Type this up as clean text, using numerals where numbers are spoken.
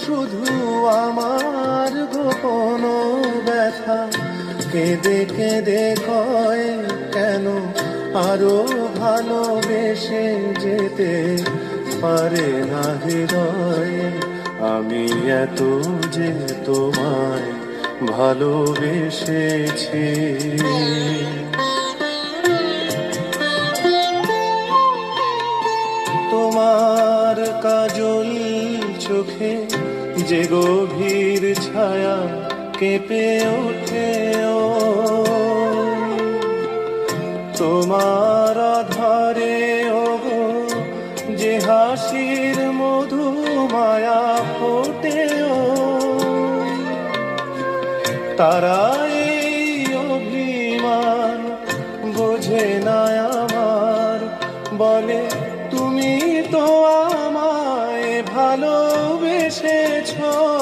শুধু আমার গোপন ব্যথা কেঁদে কেঁদে কয় কেন আরো ভালোবেসে যেতে পারে না হৃদয়। আমি এত যে তোমায় ভালোবেসেছি। তোমার কাজল চোখে যে গভীর ছায়া কেঁপে ওঠে ও, তোমার আধারে ও যে হাসির মধু মায়া ফোটে ও, তারাই অভিমান বোঝে না আমার, বলে তুমি তো আমায় ভালোবেসেছো।